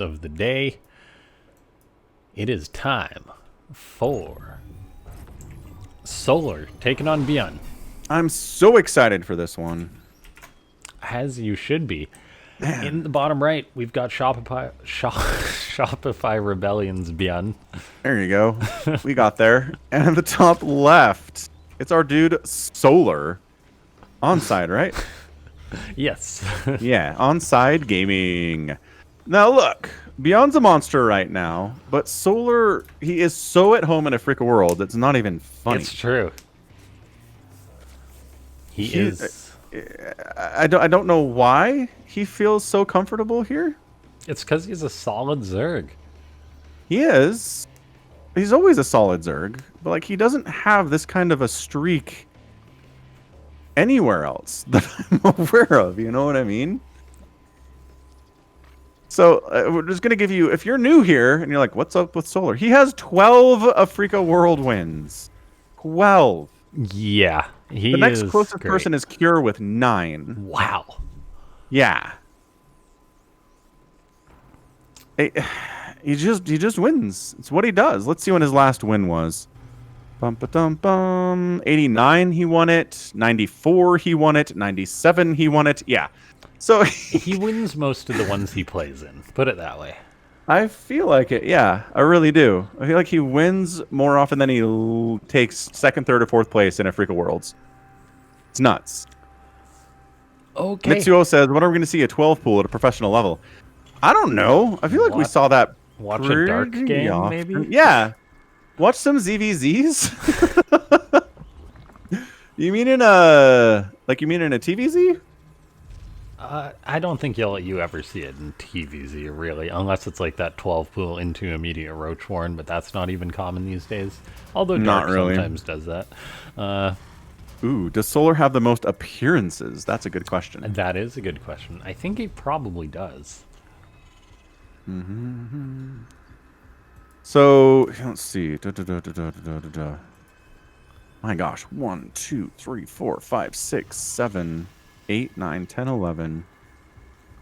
of the day. It is time for Solar taking on ByuN. I'm so excited for this one. As you should be. Man. In the bottom right, we've got Shopify Rebellion's ByuN. There you go. We got there. And at the top left, it's our dude Solar. Onside, right? Yes. Yeah, Onside Gaming. Now look, ByuN's a monster right now, but Solar, he is so at home in a freak world, it's not even funny. It's true. He is. I don't know why he feels so comfortable here. It's because he's a solid Zerg. He is. He's always a solid Zerg, but like he doesn't have this kind of a streak anywhere else that I'm aware of. You know what I mean? So we're just gonna give you, if you're new here and you're like, "What's up with Solar?" He has 12 Africa World wins. 12. Yeah. The next closest person is Cure with 9. Wow. Yeah. He just wins. It's what he does. Let's see when his last win was. Bum ba dum bum. 89 he won it. 94 he won it. 97 he won it. Yeah. So he wins most of the ones he plays in. Put it that way. I feel like it. Yeah, I really do. I feel like he wins more often than he takes second, third, or fourth place in Africa Worlds. It's nuts. Okay. Mitsuo says, when are we going to see a 12 pool at a professional level? I don't know. I feel like we saw that. Watch a dark game, often. maybe? Yeah. Watch some ZVZs. You mean in a TvZ? I don't think you ever see it in TvZ, really, unless it's like that 12 pool into immediate Roach Warren, but that's not even common these days. Although Dark sometimes does that. Ooh, does Solar have the most appearances? That's a good question. That is a good question. I think he probably does. So, let's see. My gosh. 1, 2, 3, 4, 5, 6, 7, 8, 9, 10, 11,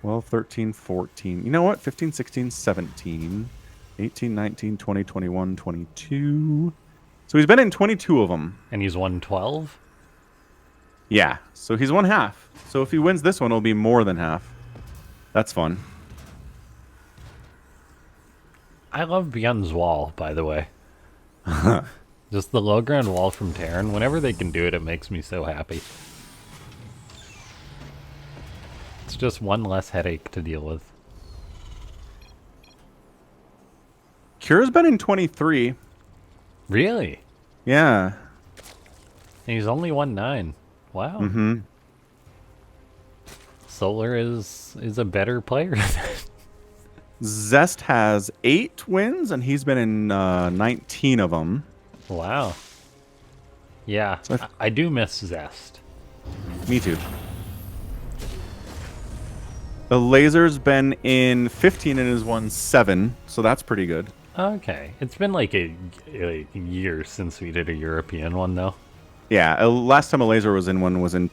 12, 13, 14. You know what? 15, 16, 17, 18, 19, 20, 21, 22. So he's been in 22 of them. And he's won 12? Yeah. So he's won half. So if he wins this one, it'll be more than half. That's fun. I love ByuN's wall, by the way. Just the low ground wall from Terran. Whenever they can do it, it makes me so happy. It's just one less headache to deal with. Cure's been in 23. Really? Yeah. And he's only won 9. Wow. Mm-hmm. Solar is a better player. Zest has 8 wins, and he's been in 19 of them. Wow. Yeah, so I do miss Zest. Me too. The Laser's been in 15 and has won 7, so that's pretty good. Okay. It's been like a year since we did a European one, though. Yeah, last time a Laser was in one was in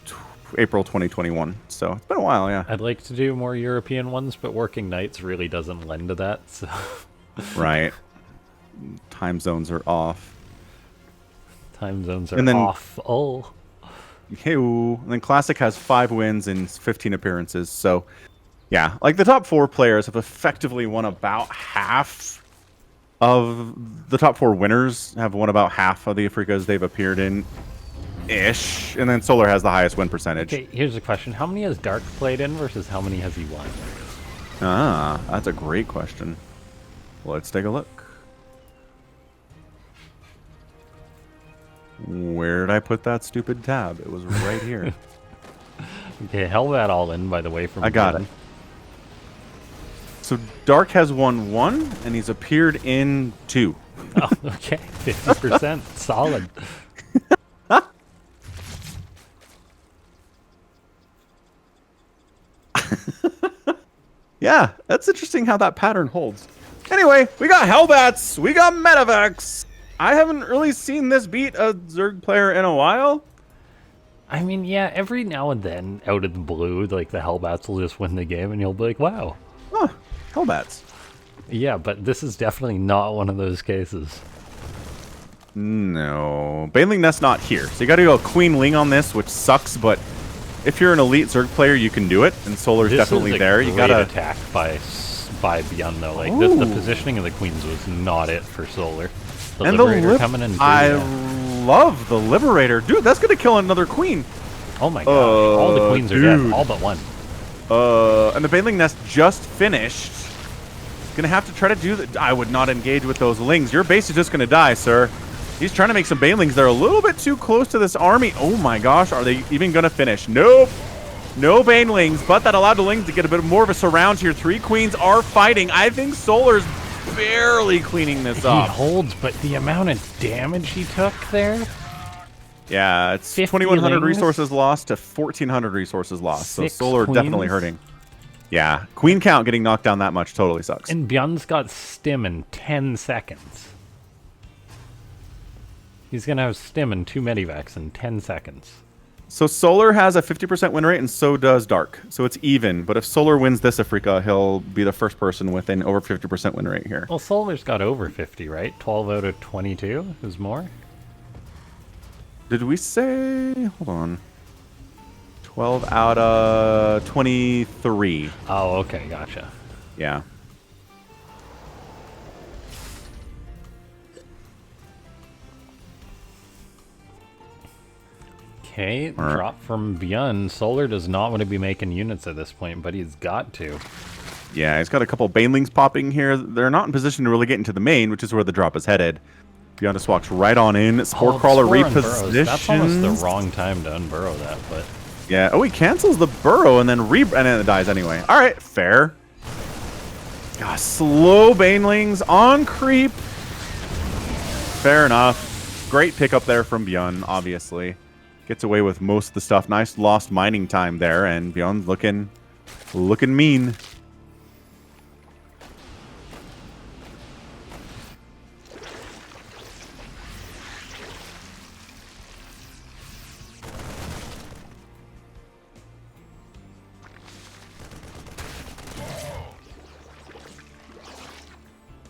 April 2021, so it's been a while, yeah. I'd like to do more European ones, but working nights really doesn't lend to that, so... Right. Time zones are off. Time zones are off. Oh. And then Classic has 5 wins and 15 appearances, so... Yeah, like the top 4 players have effectively won about half of... The top 4 winners have won about half of the Africas they've appeared in. Ish. And then Solar has the highest win percentage. Okay, here's a question. How many has Dark played in versus how many has he won? Ah, that's a great question. Let's take a look. Where did I put that stupid tab? It was right here. Okay, Hellbat all in, by the way, from I got it. So Dark has won 1, and he's appeared in 2. Oh, okay. 50%. Solid. Yeah, that's interesting how that pattern holds. Anyway, we got Hellbats, we got Medivacs. I haven't really seen this beat a Zerg player in a while. I mean, yeah, every now and then, out of the blue, like the Hellbats will just win the game, and you'll be like, wow. Huh, Hellbats. Yeah, but this is definitely not one of those cases. No. Baneling Nest not here. So you got to go Queen Ling on this, which sucks, but if you're an elite Zerg player, you can do it, and Solar's definitely there. You got to attack by ByuN though. Like the positioning of the queens was not it for Solar. The Liberator coming in. I love the Liberator. Dude, that's going to kill another queen. Oh my gosh. All the queens are dead. All but one. And the Baneling Nest just finished. Gonna have to try to do that. I would not engage with those Lings. Your base is just gonna die, sir. He's trying to make some Banelings. They're a little bit too close to this army. Oh my gosh, are they even gonna finish? Nope. No Banelings, but that allowed the Lings to get a bit more of a surround here. 3 queens are fighting. I think Solar's barely cleaning this up. He holds, but the amount of damage he took there. Yeah, it's 2,100 resources lost to 1,400 resources lost. So Solar definitely hurting. Yeah, queen count getting knocked down that much totally sucks. And ByuN's got stim in 10 seconds. He's going to have stim and 2 medivacs in 10 seconds. So Solar has a 50% win rate, and so does Dark. So it's even. But if Solar wins this Africa, he'll be the first person with an over 50% win rate here. Well, Solar's got over 50, right? 12 out of 22 is more? Did we say... Hold on. 12 out of 23. Oh, okay, gotcha. Yeah. Okay, drop from ByuN. Solar does not want to be making units at this point, but he's got to. Yeah, he's got a couple Banelings popping here. They're not in position to really get into the main, which is where the drop is headed. ByuN just walks right on in. Spore Crawler repositions. That's almost the wrong time to unburrow that, but... Yeah. Oh, he cancels the burrow and then and then it dies anyway. All right, fair. Gosh, slow Banelings on creep. Fair enough. Great pickup there from ByuN, obviously. Gets away with most of the stuff. Nice lost mining time there, and ByuN's looking mean.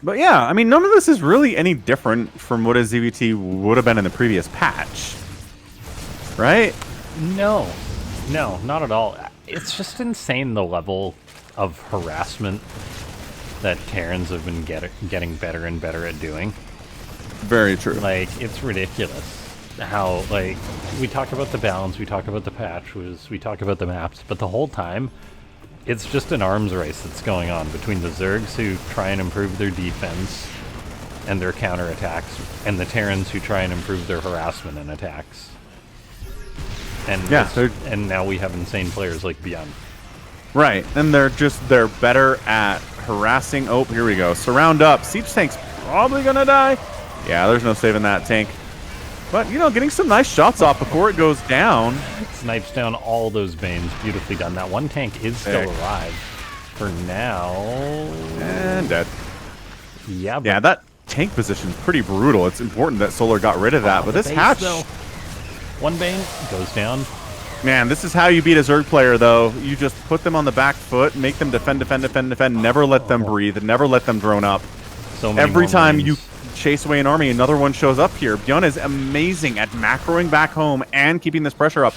But yeah, I mean, none of this is really any different from what a ZVT would have been in the previous patch. Right? No, not at all. It's just insane the level of harassment that Terrans have been getting better and better at doing. Very true. Like, it's ridiculous how, like, we talk about the balance, we talk about the patches, we talk about the maps, but the whole time, it's just an arms race that's going on between the Zergs who try and improve their defense and their counterattacks, and the Terrans who try and improve their harassment and attacks. And yeah, and now we have insane players like ByuN. Right, and they're better at harassing. Oh, here we go. Surround up. Siege tank's probably gonna die. Yeah, there's no saving that tank. But, you know, getting some nice shots off before it goes down. Snipes down all those Banes. Beautifully done. That one tank is still alive for now. And dead. Yeah, yeah, that tank position's pretty brutal. It's important that Solar got rid of that. But this hatch... Though. One Bane goes down. Man, this is how you beat a Zerg player, though. You just put them on the back foot, make them defend, never let them breathe, never let them drone up. So many Every time Marines. you chase away an army, another one shows up here. ByuN is amazing at macroing back home and keeping this pressure up.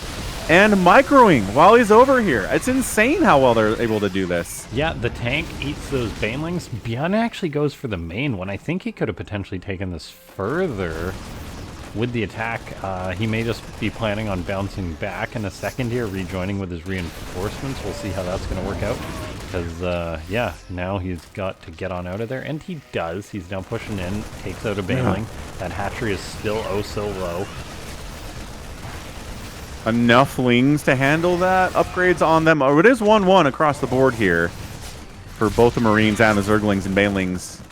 And microing while he's over here. It's insane how well they're able to do this. Yeah, the tank eats those Banelings. ByuN actually goes for the main one. I think he could have potentially taken this further with the attack. He may just be planning on bouncing back in a second here, rejoining with his reinforcements. We'll see how that's going to work out. Because, yeah, now he's got to get on out of there. And he does. He's now pushing in, takes out a Baneling. That hatchery is still oh so low. Enough Lings to handle that. Upgrades on them. Oh, it is 1-1 across the board here for both the Marines and the Zerglings and Banelings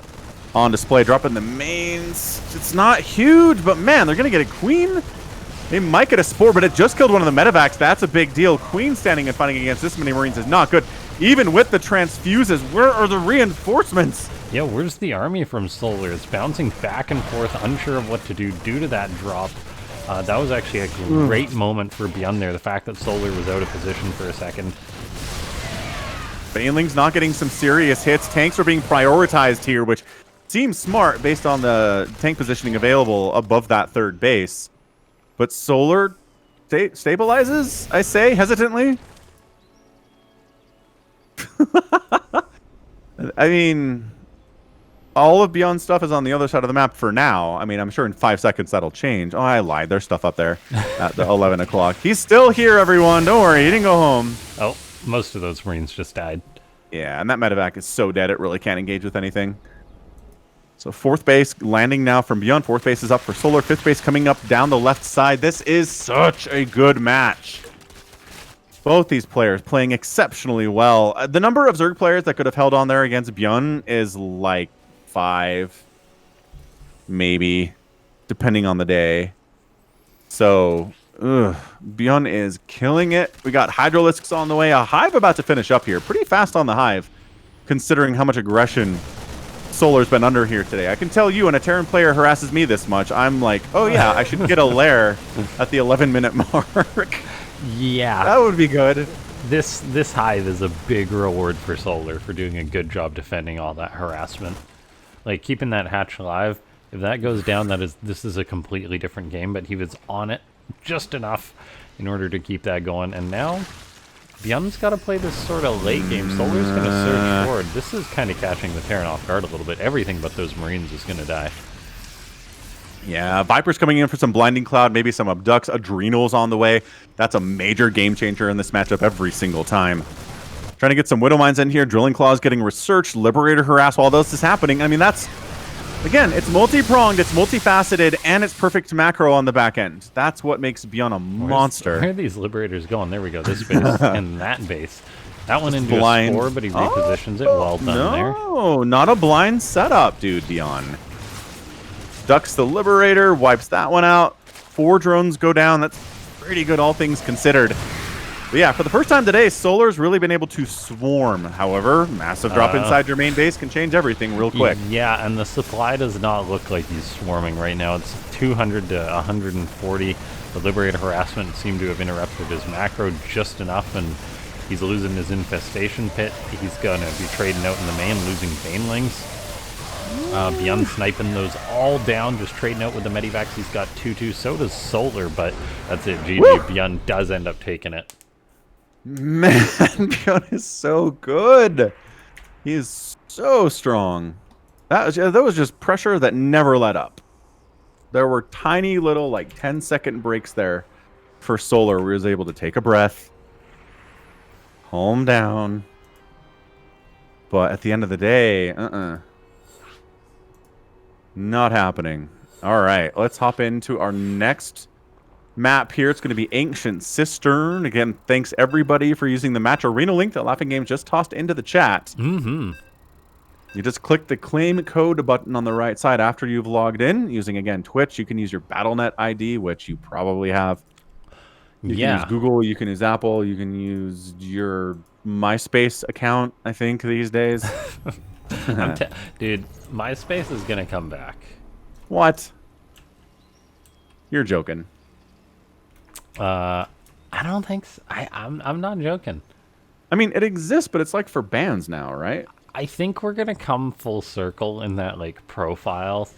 on display. Dropping the mains. It's not huge, but man, they're going to get a Queen. They might get a Spore, but it just killed one of the medevacs. That's a big deal. Queen standing and fighting against this many Marines is not good. Even with the transfuses, where are the reinforcements? Yeah, where's the army from Solar? It's bouncing back and forth, unsure of what to do due to that drop. That was actually a great moment for ByuN there. The fact that Solar was out of position for a second. Baneling's not getting some serious hits. Tanks are being prioritized here, which seems smart based on the tank positioning available above that third base. But Solar stabilizes, I say, hesitantly. I mean, all of ByuN's stuff is on the other side of the map for now. I mean, I'm sure in 5 seconds that'll change. Oh, I lied. There's stuff up there at the 11 o'clock. He's still here, everyone. Don't worry. He didn't go home. Oh, most of those Marines just died. Yeah, and that medevac is so dead it really can't engage with anything. So 4th base landing now from ByuN. 4th base is up for Solar. 5th base coming up down the left side. This is such a good match. Both these players playing exceptionally well. The number of Zerg players that could have held on there against ByuN is like 5, maybe, depending on the day. So, ByuN is killing it. We got Hydralisks on the way. A Hive about to finish up here. Pretty fast on the Hive, considering how much aggression Solar's been under here today. I can tell you, when a Terran player harasses me this much, I'm like, oh yeah, I should get a lair at the 11-minute mark. Yeah. That would be good. This Hive is a big reward for Solar for doing a good job defending all that harassment. Like, keeping that hatch alive, if that goes down, this is a completely different game, but he was on it just enough in order to keep that going. And now, ByuN's got to play this sort of late game. Solar's going to surge forward. This is kind of catching the Terran off guard a little bit. Everything but those Marines is going to die. Yeah, Viper's coming in for some Blinding Cloud, maybe some Abducts. Adrenals on the way. That's a major game changer in this matchup every single time. Trying to get some Widow Mines in here. Drilling Claws getting researched. Liberator harass while this is happening. I mean, that's... Again, it's multi-pronged, it's multifaceted, and it's perfect macro on the back end. That's what makes ByuN a monster. Where are these Liberators going? There we go. This base and that base. That one into blind. a 4, but he repositions it. Well done there. No, not a blind setup, dude, ByuN. Ducks the Liberator, wipes that one out. 4 drones go down. That's pretty good, all things considered. But yeah, for the first time today, Solar's really been able to swarm. However, massive drop inside your main base can change everything real quick. Yeah, and the supply does not look like he's swarming right now. It's 200 to 140. The Liberator harassment seemed to have interrupted his macro just enough, and he's losing his infestation pit. He's going to be trading out in the main, losing Banelings. ByuN sniping those all down, just trading out with the medivacs. He's got 2-2. So does Solar, but that's it. GG. Woo! ByuN does end up taking it. Man, ByuN is so good. He is so strong. That was just pressure that never let up. There were tiny little, like, 10-second breaks there for Solar where he was able to take a breath, calm down. But at the end of the day, not happening. All right, let's hop into our next map here. It's going to be Ancient Cistern. Again, thanks everybody for using the match arena link that LaughNgamez just tossed into the chat. You just click the claim code button on the right side after you've logged in. Using, again, Twitch, you can use your BattleNet ID, which you probably have. You can use Google, you can use Apple, you can use your MySpace account, I think, these days. Dude, MySpace is going to come back. What? You're joking. I don't think so. I'm not joking. I mean, it exists, but it's like for bands now, right? I think we're gonna come full circle in that like profile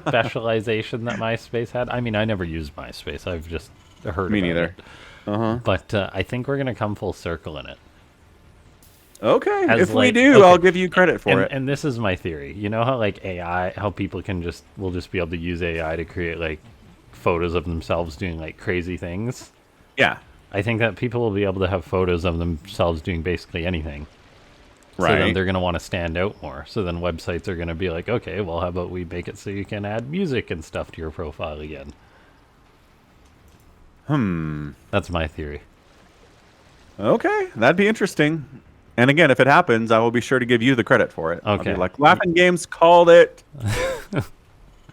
specialization that MySpace had. I mean, I never used MySpace. I've just heard. Me about neither. it. But I think we're gonna come full circle in it. Okay. As if we do, I'll give you credit for it. And this is my theory. You know how like AI, how people will just be able to use AI to create like photos of themselves doing like crazy things. Yeah. I think that people will be able to have photos of themselves doing basically anything. Right. So then they're going to want to stand out more. So then websites are going to be like, okay, well, how about we make it so you can add music and stuff to your profile again? That's my theory. Okay, that'd be interesting. And again, if it happens, I will be sure to give you the credit for it. Okay. I'll be like, LaughNgamez called it.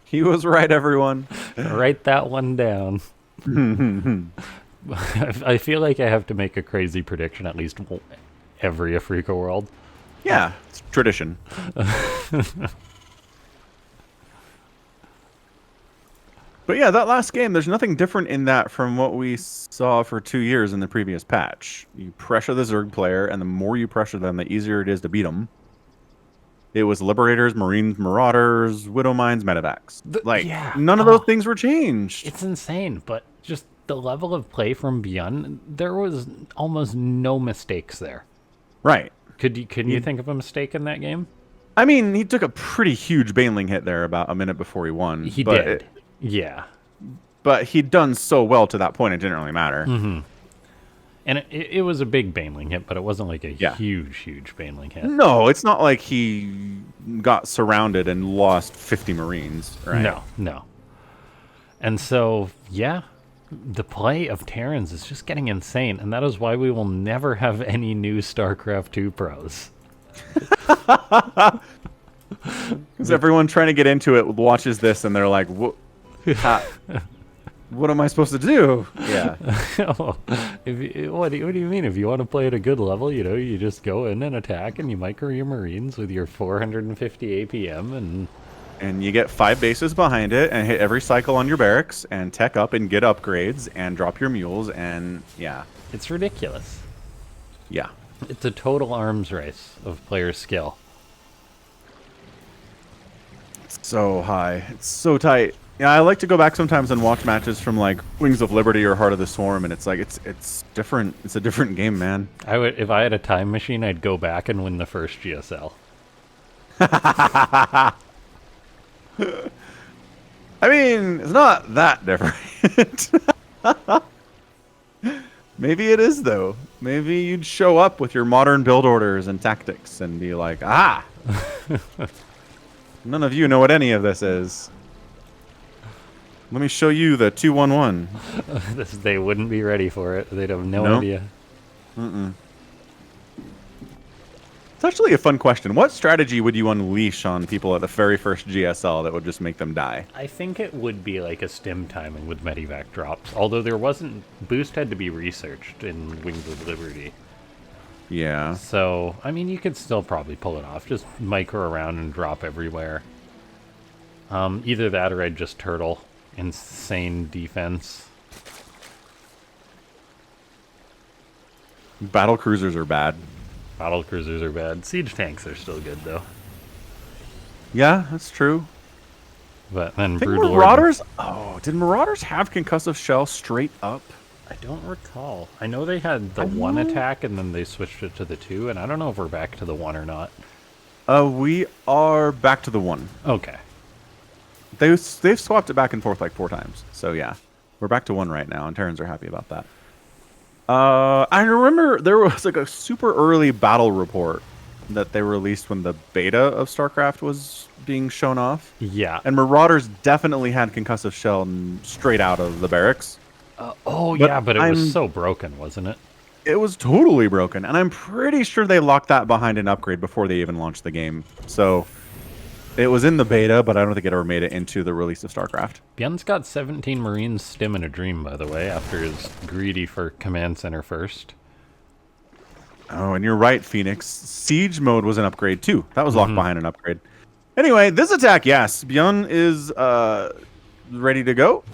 He was right, everyone. Write that one down. I feel like I have to make a crazy prediction at least every Africa World. Yeah, it's tradition. But yeah, that last game, there's nothing different in that from what we saw for 2 years in the previous patch. You pressure the Zerg player, and the more you pressure them, the easier it is to beat them. It was Liberators, Marines, Marauders, Widow Mines, Medevacs. Like, Yeah. none of those things were changed. It's insane, but just the level of play from ByuN, there was almost no mistakes there. Right. Can you think of a mistake in that game? I mean, he took a pretty huge Baneling hit there about a minute before he won. He did. Yeah. But he'd done so well to that point, it didn't really matter. Mm-hmm. And it was a big Baneling hit, but it wasn't like a huge Baneling hit. No, it's not like he got surrounded and lost 50 Marines, right? No. And so, yeah, the play of Terrans is just getting insane, and that is why we will never have any new StarCraft 2 pros. Because everyone trying to get into it watches this and they're like, what am I supposed to do? Yeah. What do you mean? If you want to play at a good level, you just go in and attack and you micro your Marines with your 450 APM and you get 5 bases behind it and hit every cycle on your barracks and tech up and get upgrades and drop your mules and yeah. It's ridiculous. Yeah. It's a total arms race of player skill. It's so high. It's so tight. Yeah, I like to go back sometimes and watch matches from like Wings of Liberty or Heart of the Swarm, and it's like it's different. It's a different game, man. If I had a time machine, I'd go back and win the first GSL. I mean, it's not that different. Maybe it is, though. Maybe you'd show up with your modern build orders and tactics and be like, ah! None of you know what any of this is. Let me show you the 2-1-1. They wouldn't be ready for it. They'd have no idea. It's actually a fun question. What strategy would you unleash on people at the very first GSL that would just make them die? I think it would be like a stim timing with Medivac drops. Although there wasn't... Boost had to be researched in Wings of Liberty. Yeah. So, I mean, you could still probably pull it off. Just micro around and drop everywhere. Either that or I'd just turtle. Insane defense. Battle cruisers are bad. Battle cruisers are bad. Siege tanks are still good, though. Yeah, that's true. But then Marauders... Oh, did Marauders have concussive shell straight up? I don't recall. I know they had the 1 attack, and then they switched it to the 2, and I don't know if we're back to the 1 or not. We are back to the 1. Okay. They've swapped it back and forth like 4 times. So yeah, we're back to 1 right now, and Terrans are happy about that. I remember there was like a super early battle report that they released when the beta of StarCraft was being shown off. Yeah. And Marauders definitely had concussive shell straight out of the barracks. But it was so broken, wasn't it? It was totally broken, and I'm pretty sure they locked that behind an upgrade before they even launched the game. So it was in the beta, but I don't think it ever made it into the release of StarCraft. ByuN's got 17 Marines stim in a dream, by the way, after his greedy for command center first. Oh, and you're right, Phoenix. Siege mode was an upgrade, too. That was locked behind an upgrade. Anyway, this attack, yes. ByuN is ready to go.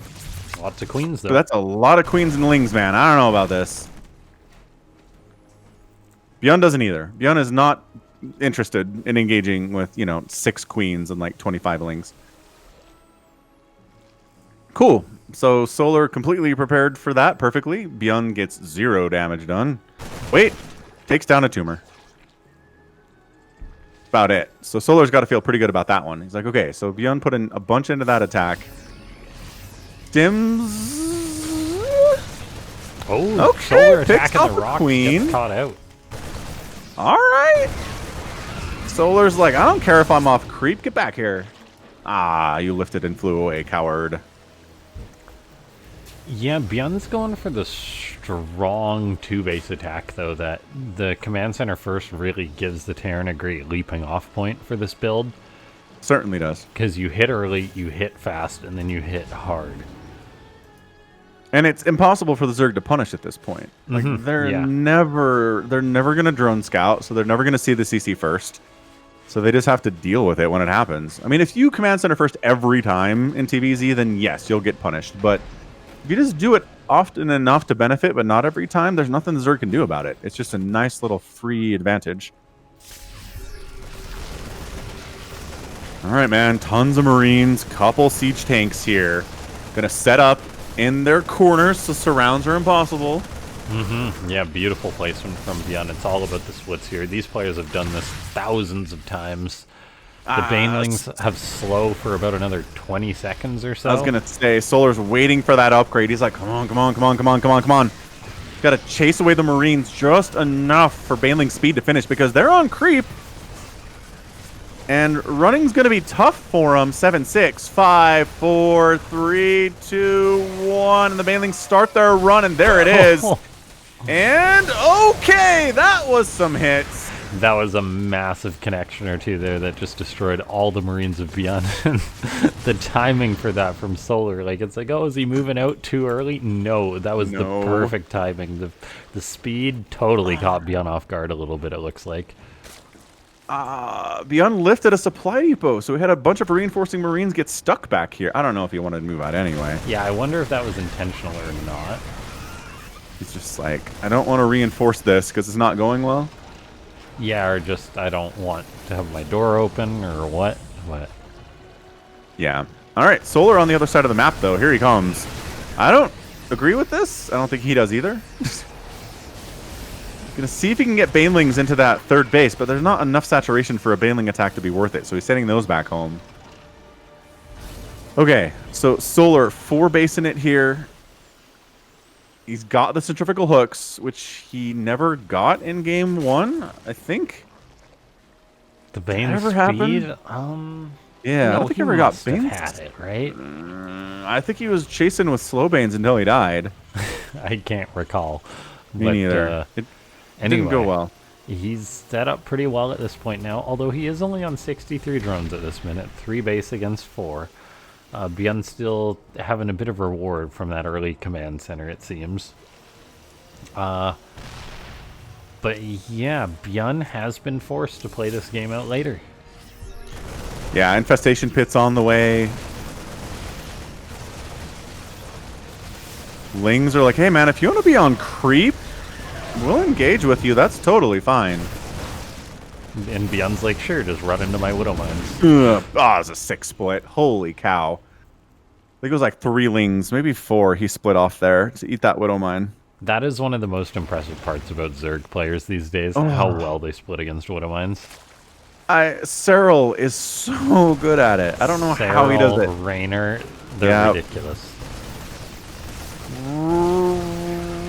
Lots of queens, though. But that's a lot of queens and lings, man. I don't know about this. ByuN doesn't either. ByuN is not interested in engaging with, 6 queens and like 25 lings. Cool. So Solar completely prepared for that perfectly. ByuN gets 0 damage done. Wait. Takes down a tumor. About it. So Solar's got to feel pretty good about that one. He's like, okay, so ByuN put in a bunch into that attack. Stims. Oh, okay. Solar Picks attacking off the rock. queen. Gets caught out. All right. Solar's like, I don't care if I'm off creep. Get back here. Ah, you lifted and flew away, coward. Yeah, ByuN's going for the strong 2-base attack, though, that the command center first really gives the Terran a great leaping off point for this build. Certainly does. Because you hit early, you hit fast, and then you hit hard. And it's impossible for the Zerg to punish at this point. Like they're never gonna drone scout, so they're never gonna see the CC first. So they just have to deal with it when it happens. I mean, if you command center first every time in TvZ, then yes, you'll get punished. But if you just do it often enough to benefit, but not every time, there's nothing the Zerg can do about it. It's just a nice little free advantage. All right, man. Tons of Marines, couple siege tanks here. Gonna set up in their corners so surrounds are impossible. Yeah, beautiful placement from ByuN. It's all about the splits here. These players have done this thousands of times. The Banelings have slow for about another 20 seconds or so. I was going to say, Solar's waiting for that upgrade. He's like, come on, come on, come on, come on, come on, come on. Got to chase away the Marines just enough for Baneling speed to finish because they're on creep. And running's going to be tough for them. 7, 6, 5, 4, 3, 2, 1. And the Banelings start their run, and there it is. And okay, that was some hits. That was a massive connection or two there that just destroyed all the Marines of ByuN. The timing for that from Solar, like it's like, oh, is he moving out too early? No, that was the perfect timing. The speed totally caught ByuN off guard a little bit, it looks like. ByuN lifted a supply depot, so we had a bunch of reinforcing Marines get stuck back here. I don't know if he wanted to move out anyway. Yeah, I wonder if that was intentional or not. He's just like, I don't want to reinforce this because it's not going well. Yeah, or just I don't want to have my door open or what. But yeah. All right, Solar on the other side of the map, though. Here he comes. I don't agree with this. I don't think he does either. Gonna see if he can get Banelings into that third base, but there's not enough saturation for a Baneling attack to be worth it, so he's sending those back home. Okay, so Solar 4 base in it here. He's got the centrifugal hooks, which he never got in game 1, I think. The Bane ever speed? happen? Yeah, no, I don't think he ever got Bane. Bane. Had it, right? I think he was chasing with slow Banes until he died. I can't recall. Me neither. It anyway, didn't go well. He's set up pretty well at this point now, although he is only on 63 drones at this minute. 3 base against 4. ByuN still having a bit of reward from that early command center, it seems. But yeah, ByuN has been forced to play this game out later. Yeah, infestation pit's on the way. Lings are like, hey man, if you want to be on creep, we'll engage with you. That's totally fine. And ByuN's like, sure, just run into my Widow Mines. Oh, it's a 6 split. Holy cow. I think it was like 3 Lings, maybe 4 he split off there to eat that Widow Mine. That is one of the most impressive parts about Zerg players these days, how well they split against Widow Mines. Cyril is so good at it. I don't know how he does it. Raynor, they're ridiculous.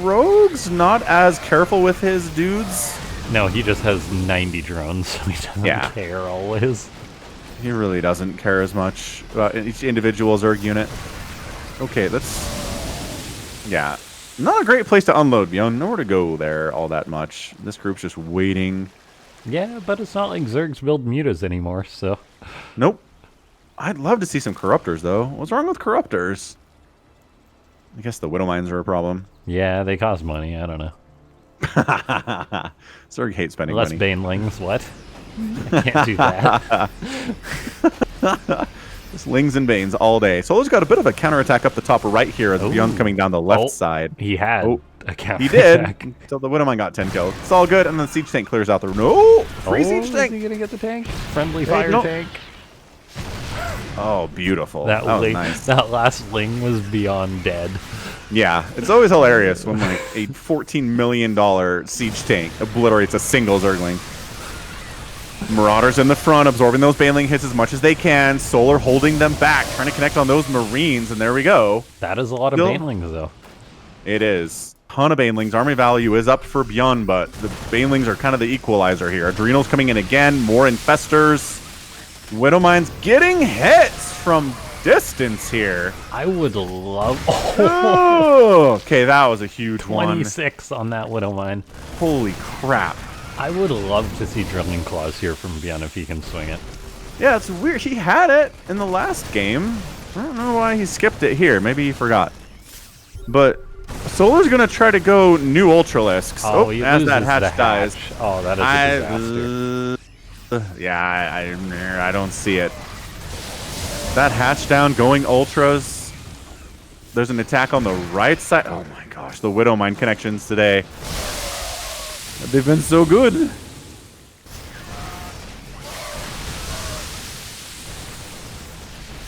Rogue's not as careful with his dudes. No, he just has 90 drones, so he doesn't care always. He really doesn't care as much about each individual Zerg unit. Okay, that's... Yeah. Not a great place to unload, ByuN. Nowhere to go there all that much. This group's just waiting. Yeah, but it's not like Zergs build mutas anymore, so... Nope. I'd love to see some Corruptors, though. What's wrong with Corruptors? I guess the Widow Mines are a problem. Yeah, they cost money. I don't know. Zerg hates spending money. Less Banelings, what? I can't do that. Just Lings and Banes all day. Solar's got a bit of a counterattack up the top right here as ByuN's coming down the left side. He had a counterattack. He did. Until the Widowmine got 10 kills. It's all good, and then the Siege Tank clears out the... No! Free Siege Tank! Is he gonna get the tank? Friendly fire tank? Oh, beautiful. That was nice. That last Ling was beyond dead. Yeah, it's always hilarious when like a $14 million Siege Tank obliterates a single Zergling. Marauders in the front, absorbing those Baneling hits as much as they can. Solar holding them back, trying to connect on those Marines, and there we go. That is a lot of Banelings, though. It is. Ton of Banelings. Army value is up for ByuN, but the Banelings are kind of the equalizer here. Adrenals coming in again, more Infestors. Widow Mines getting hits from distance here. I would love... Oh, okay, that was a huge 26 on that Widow Mine. Holy crap. I would love to see Drilling Claws here from ByuN if he can swing it. Yeah, it's weird. He had it in the last game. I don't know why he skipped it here. Maybe he forgot. But Solar's going to try to go new Ultralisks. Oh, as that hatch dies. Oh, that is a disaster. Yeah, I don't see it. That hatch down going ultras. There's an attack on the right side. Oh my gosh, the Widow Mine connections today. They've been so good.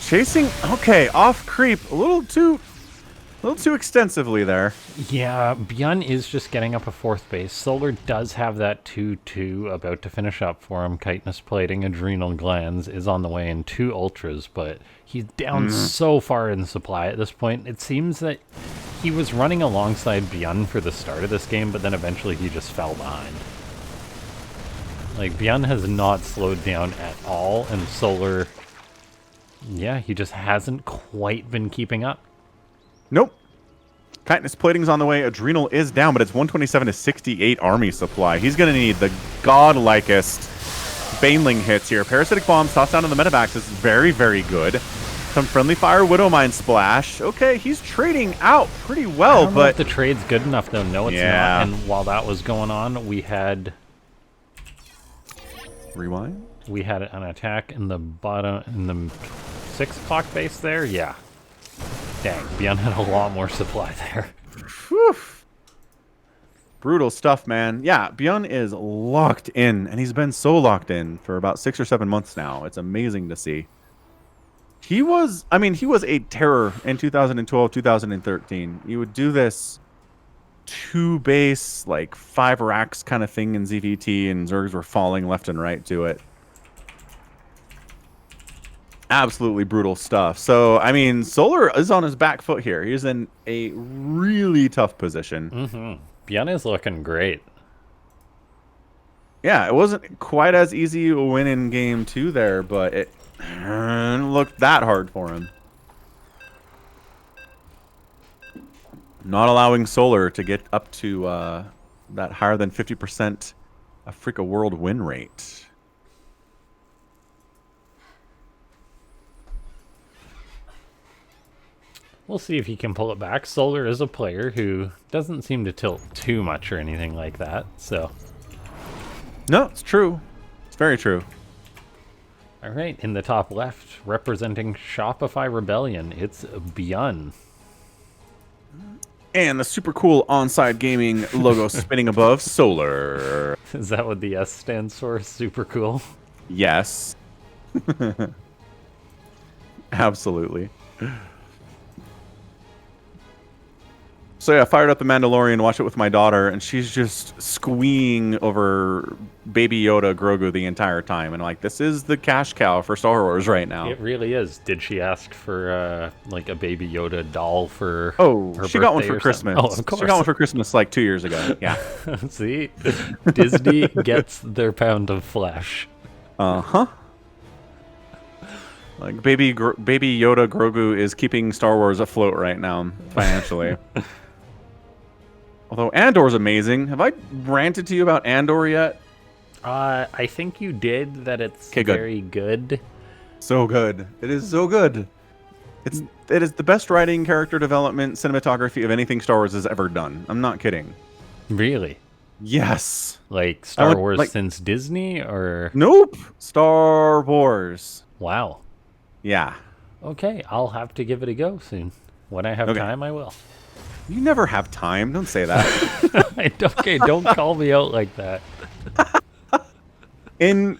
Chasing, okay, off creep a little too extensively there. Yeah, ByuN is just getting up a 4th base. Solar does have that 2-2 about to finish up for him. Chitinous Plating, Adrenal Glands is on the way in 2 ultras, but he's down so far in supply at this point. It seems that he was running alongside ByuN for the start of this game, but then eventually he just fell behind. Like, ByuN has not slowed down at all, and Solar, yeah, he just hasn't quite been keeping up. Nope. Chitinous Plating's on the way. Adrenal is down, but it's 127 to 68 army supply. He's going to need the godlikest Baneling hits here. Parasitic Bombs tossed down to the medevacs is very, very good. Some Friendly Fire Widow Mine splash. Okay, he's trading out pretty well, I don't know but if the trade's good enough, though. No, it's not. And while that was going on, we had... Rewind? We had an attack in the bottom, in the 6 o'clock base there. Yeah. Dang, ByuN had a lot more supply there. Whew. Brutal stuff, man. Yeah, ByuN is locked in, and he's been so locked in for about 6 or 7 months now. It's amazing to see. He was a terror in 2012, 2013. You would do this 2 base, like 5 racks kind of thing in ZVT, and Zergs were falling left and right to it. Absolutely brutal stuff. So, I mean, Solar is on his back foot here. He's in a really tough position. ByuN is looking great. Yeah, it wasn't quite as easy a win in game 2 there, but it looked that hard for him. Not allowing Solar to get up to that higher than 50% Africa World win rate. We'll see if he can pull it back. Solar is a player who doesn't seem to tilt too much or anything like that, so... No, it's true. It's very true. All right, in the top left, representing Shopify Rebellion, it's ByuN. And the super cool Onside Gaming logo spinning above Solar. Is that what the S stands for? Super cool? Yes. Absolutely. So yeah, I fired up The Mandalorian, watched it with my daughter, and she's just squeeing over Baby Yoda Grogu the entire time. And like, this is the cash cow for Star Wars right now. It really is. Did she ask for like a Baby Yoda doll for her she got one for Christmas. Oh, of course. She got one for Christmas like 2 years ago. Yeah. See? Disney gets their pound of flesh. Uh-huh. Like, Baby Yoda Grogu is keeping Star Wars afloat right now, financially. Although Andor's amazing. Have I ranted to you about Andor yet? I think you did, that it's good. very good. So good. It is so good. It is the best writing, character development, cinematography of anything Star Wars has ever done. I'm not kidding. Really? Yes. Like Star Wars since Disney, or? Nope. Star Wars. Wow. Yeah. Okay, I'll have to give it a go soon. When I have time, I will. You never have time. Don't say that. Okay, don't call me out like that. In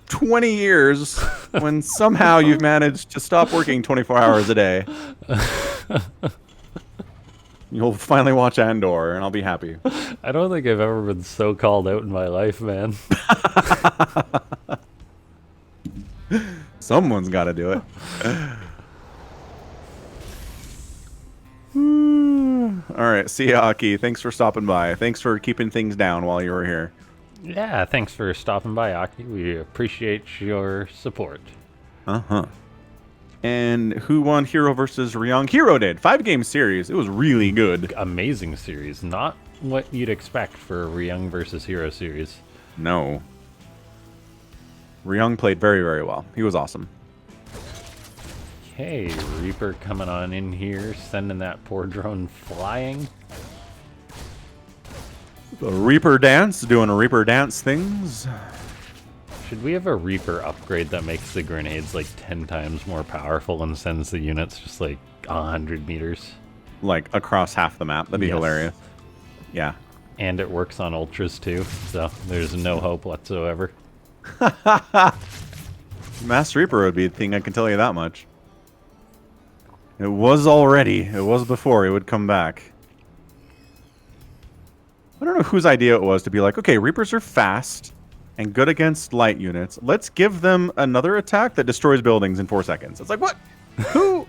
20 years, when somehow you've managed to stop working 24 hours a day, you'll finally watch Andor, and I'll be happy. I don't think I've ever been so called out in my life, man. Someone's got to do it. All right, see ya, Aki. Thanks for stopping by. Thanks for keeping things down while you were here. Yeah, thanks for stopping by, Aki. We appreciate your support. Uh-huh. And who won Hero versus Ryung? Hero did. 5-game series. It was really good. Amazing series. Not what you'd expect for a Ryung versus Hero series. No. Ryung played very, very well. He was awesome. Okay, Reaper coming on in here, sending that poor drone flying. The Reaper dance, doing Reaper dance things. Should we have a Reaper upgrade that makes the grenades like 10 times more powerful and sends the units just like 100 meters? Like across half the map. That'd be hilarious. Yeah. And it works on ultras too, so there's no hope whatsoever. Mass Reaper would be a thing, I can tell you that much. It was already. It was before it would come back. I don't know whose idea it was to be like, okay, Reapers are fast and good against light units. Let's give them another attack that destroys buildings in 4 seconds. It's like, what? Who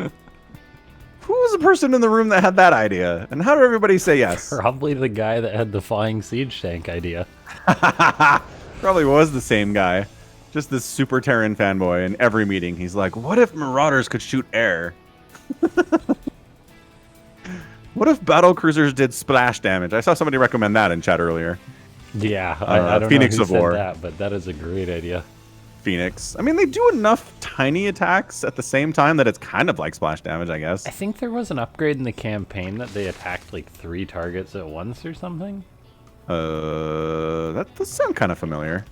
was the person in the room that had that idea? And how did everybody say yes? Probably the guy that had the flying siege tank idea. Probably was the same guy. Just this super Terran fanboy. In every meeting, he's like, what if Marauders could shoot air? What if battle cruisers did splash damage? I saw somebody recommend that in chat earlier. Yeah, I don't Phoenix know of who said War. that, but that is a great idea. Phoenix. I mean, they do enough tiny attacks at the same time that it's kind of like splash damage, I guess. I think there was an upgrade in the campaign that they attacked like 3 targets at once or something. That does sound kind of familiar.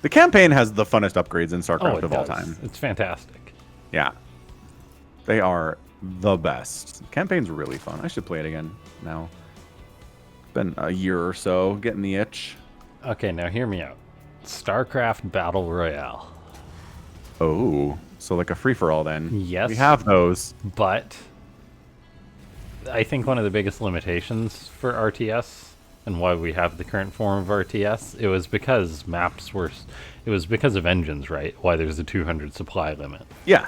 The campaign has the funnest upgrades in Starcraft of all time. It's fantastic. Yeah. They are the best. The campaign's really fun. I should play it again now. Been a year or so, getting the itch. Okay, now hear me out. Starcraft Battle Royale. Oh, so like a free-for-all then. Yes. We have those. But I think one of the biggest limitations for RTS and why we have the current form of RTS, it was because maps were... It was because of engines, right? Why there's a 200 supply limit. Yeah.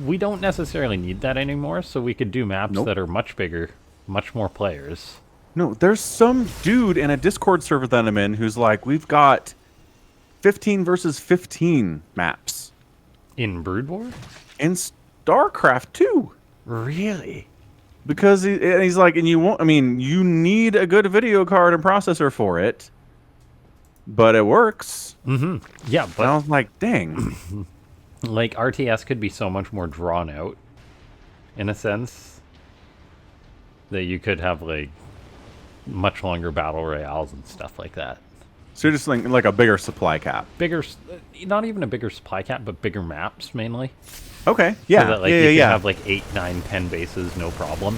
We don't necessarily need that anymore, so we could do maps that are much bigger, much more players. No, there's some dude in a Discord server that I'm in who's like, we've got 15 versus 15 maps. In Brood War? In StarCraft too. Really? Because he's like, and you won't, I mean, you need a good video card and processor for it, but it works. Mm-hmm. Yeah, but... And I was like, dang. Like, RTS could be so much more drawn out, in a sense, that you could have, like, much longer battle royales and stuff like that. So you're just like a bigger supply cap. Bigger, not even a bigger supply cap, but bigger maps, mainly. Okay, yeah. So that, like, you can have, like, 8, 9, 10 bases, no problem.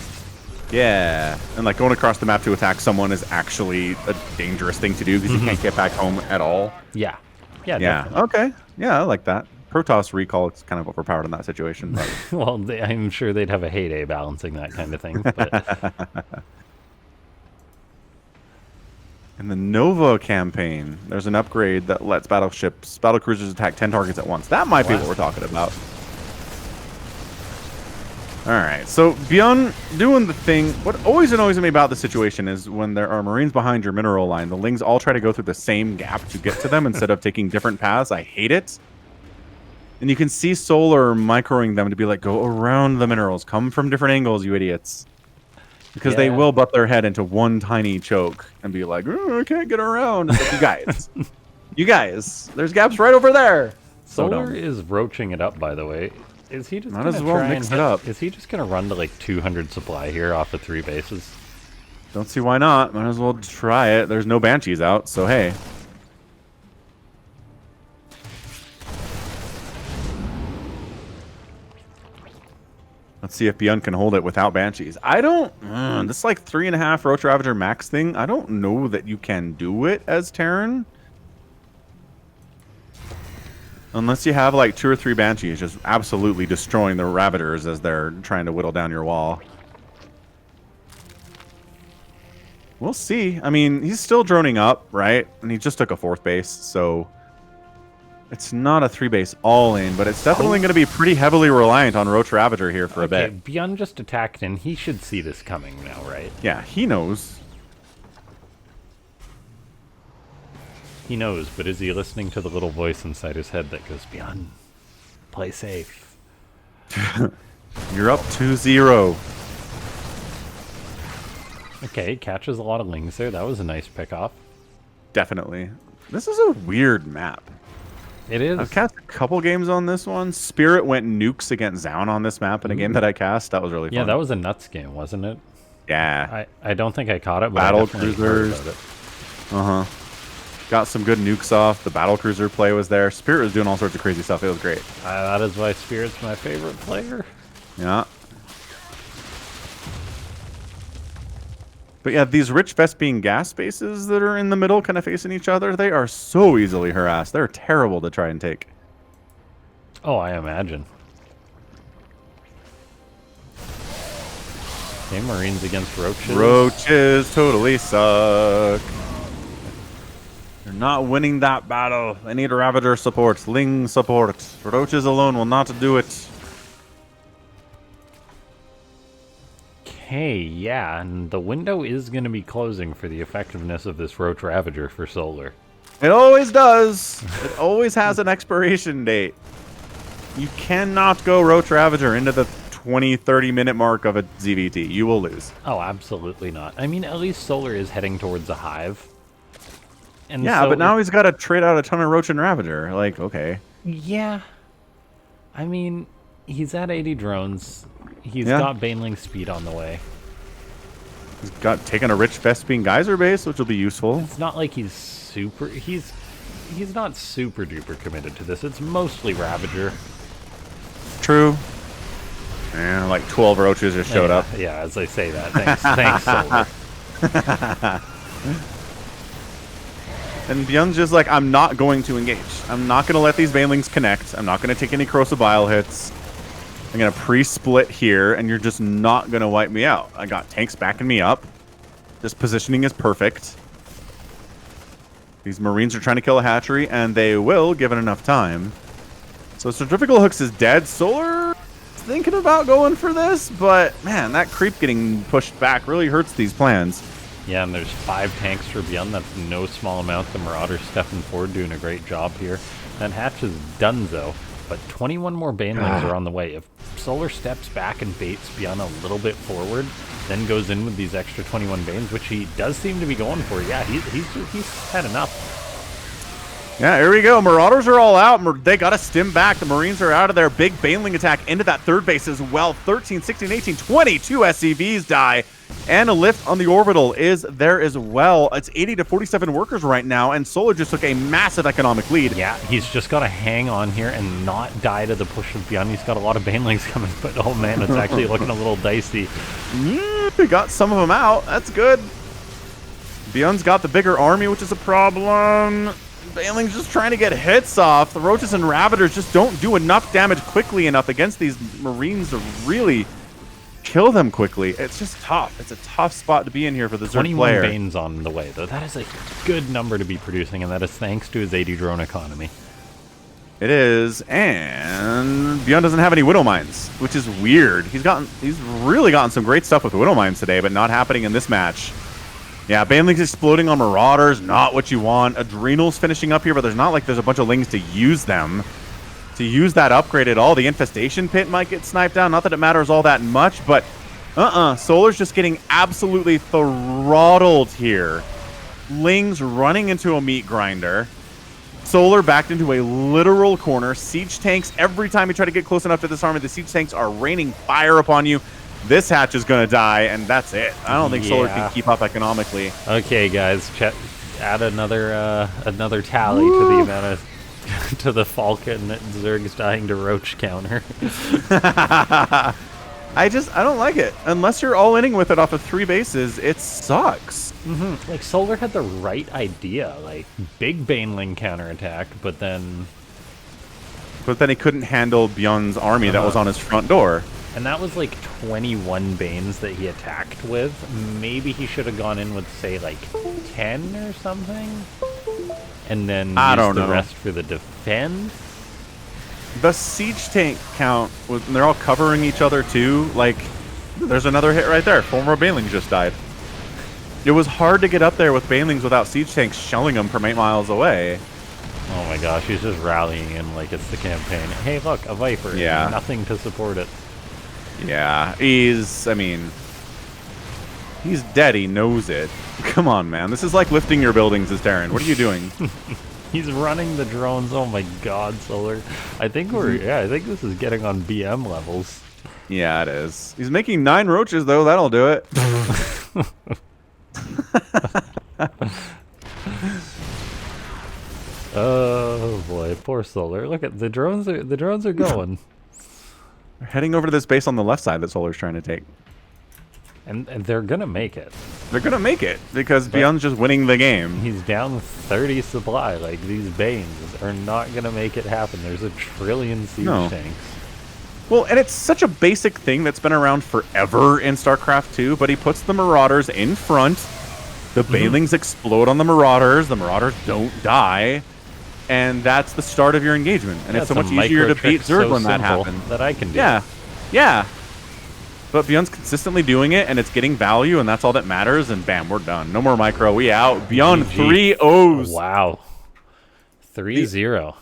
Yeah, and, like, going across the map to attack someone is actually a dangerous thing to do because you can't get back home at all. Yeah. Yeah, yeah. definitely. Okay. Yeah, I like that. Protoss recall is kind of overpowered in that situation. But... well, I'm sure they'd have a heyday balancing that kind of thing. But... In the Nova campaign, there's an upgrade that lets battle cruisers attack 10 targets at once. That might be what we're talking about. All right, so ByuN doing the thing. What always annoys me about the situation is when there are Marines behind your mineral line, the Lings all try to go through the same gap to get to them instead of taking different paths. I hate it. And you can see Solar microing them to be like, go around the minerals. Come from different angles, you idiots. Because they will butt their head into one tiny choke and be like, oh, I can't get around. It's like, you guys, there's gaps right over there. Solar is roaching it up, by the way. Is he just might as well mix it up? Is he just going to run to like 200 supply here off of 3 bases? Don't see why not. Might as well try it. There's no Banshees out, so hey. Let's see if ByuN can hold it without Banshees. I don't... this like 3.5 Roach Ravager max thing, I don't know that you can do it as Terran. Unless you have like 2 or 3 Banshees just absolutely destroying the Ravagers as they're trying to whittle down your wall. We'll see. I mean, he's still droning up, right? And he just took a 4th base, so... It's not a 3-base all-in, but it's definitely going to be pretty heavily reliant on Roach Ravager here for a bit. ByuN just attacked, and he should see this coming now, right? Yeah, he knows. He knows, but is he listening to the little voice inside his head that goes, ByuN, play safe. You're up 2-0. Okay, catches a lot of Lings there. That was a nice pick-off. Definitely. This is a weird map. It is. I've cast a couple games on this one. Spirit went nukes against Zaun on this map in a game that I cast. That was really fun. Yeah, that was a nuts game, wasn't it? Yeah. I don't think I caught it, but Battle I definitely cruisers. heard about it. Uh-huh. Got some good nukes off. The battle cruiser play was there. Spirit was doing all sorts of crazy stuff. It was great. That is why Spirit's my favorite player. Yeah. But yeah, these rich Vespine gas spaces that are in the middle kind of facing each other, they are so easily harassed. They're terrible to try and take. Oh, I imagine. Okay, Marines against Roaches. Roaches totally suck. They're not winning that battle. They need Ravager support, Ling support. Roaches alone will not do it. Okay, yeah, and the window is going to be closing for the effectiveness of this Roach Ravager for Solar. It always does. It always has an expiration date. You cannot go Roach Ravager into the 20-30 minute mark of a ZVT. You will lose. Oh, absolutely not. I mean, at least Solar is heading towards a hive. And yeah, so but now he's got to trade out a ton of Roach and Ravager. Like, okay. Yeah. I mean, he's at 80 drones. He's Yeah. got Baneling speed on the way. He's got taken a rich Vespine Geyser base, which will be useful. It's not like he's super... He's not super duper committed to this. It's mostly Ravager. True. And like 12 roaches just showed up. Yeah, as I say that. Thanks, Solar. And ByuN's just like, I'm not going to engage. I'm not going to let these Banelings connect. I'm not going to take any Corrosive Bile hits. I'm going to pre-split here, and you're just not going to wipe me out. I got tanks backing me up. This positioning is perfect. These Marines are trying to kill a hatchery, and they will, given enough time. So Centrifugal Hooks is dead. Solar thinking about going for this, but man, that creep getting pushed back really hurts these plans. Yeah, and there's 5 tanks for ByuN. That's no small amount. The Marauders stepping forward, doing a great job here. That hatch is donezo, but 21 more Banelings are on the way. If Solar steps back and baits ByuN a little bit forward, then goes in with these extra 21 Banes, which he does seem to be going for. Yeah, he's had enough. Yeah, here we go. Marauders are all out. They got to stim back. The Marines are out of there. Big Baneling attack into that third base as well. 13, 16, 18, 22 SCVs die. And a lift on the orbital is there as well. It's 80 to 47 workers right now, and Solar just took a massive economic lead. Yeah, he's just got to hang on here and not die to the push of ByuN. He's got a lot of Banelings coming, but oh man, it's actually looking a little dicey. We got some of them out. That's good. ByuN's got the bigger army, which is a problem. Baneling's just trying to get hits off. The Roaches and Ravagers just don't do enough damage quickly enough against these Marines to really kill them quickly. It's just tough. It's a tough spot to be in here for the Zerg 21 player. Banes on the way, though. That is a good number to be producing, and that is thanks to his 80 drone economy. It is, and ByuN doesn't have any Widow Mines, which is weird. He's really gotten some great stuff with Widow Mines today, but not happening in this match. Yeah, Banelings exploding on Marauders, not what you want. Adrenals finishing up here, but there's not like there's a bunch of Lings to use them. To use that upgrade at all. The Infestation Pit might get sniped down. Not that it matters all that much, but Solar's just getting absolutely throttled here. Lings running into a meat grinder. Solar backed into a literal corner. Siege tanks, every time you try to get close enough to this army, the siege tanks are raining fire upon you. This hatch is going to die, and that's it. I don't think Solar can keep up economically. Okay, guys, add another tally to the amount of to the Falcon that Zerg's dying to Roach counter. I don't like it. Unless you're all-inning with it off of 3 bases, it sucks. Like, Solar had the right idea, like, big Baneling counterattack, but then he couldn't handle ByuN's army that was on his front door. And that was like 21 Banes that he attacked with. Maybe he should have gone in with, say, like 10 or something, and then use the rest for the defense. The siege tank count, they're all covering each other too. Like, there's another hit right there. 4 more Banelings just died. It was hard to get up there with Banelings without siege tanks shelling them from 8 miles away. Oh my gosh, he's just rallying him like it's the campaign. Hey, look, a Viper. Yeah. Nothing to support it. Yeah, he's dead, he knows it. Come on, man. This is like lifting your buildings as Terran. What are you doing? He's running the drones. Oh my god, Solar. I think I think this is getting on BM levels. Yeah, it is. He's making 9 roaches, though. That'll do it. Oh boy, poor Solar. Look at the drones are going. They're heading over to this base on the left side that Solar's trying to take. And they're gonna make it. They're gonna make it because ByuN's just winning the game. He's down 30 supply. Like, these Banes are not gonna make it happen. There's a trillion siege tanks. Well, and it's such a basic thing that's been around forever in StarCraft 2, but he puts the Marauders in front. The Banelings explode on the Marauders don't die. And that's the start of your engagement. And it's so much easier to beat Zerg when that happens. That I can do. Yeah. Yeah. But ByuN's consistently doing it, and it's getting value, and that's all that matters. And bam, we're done. No more micro. We out. ByuN 3-0s. Wow. 3-0.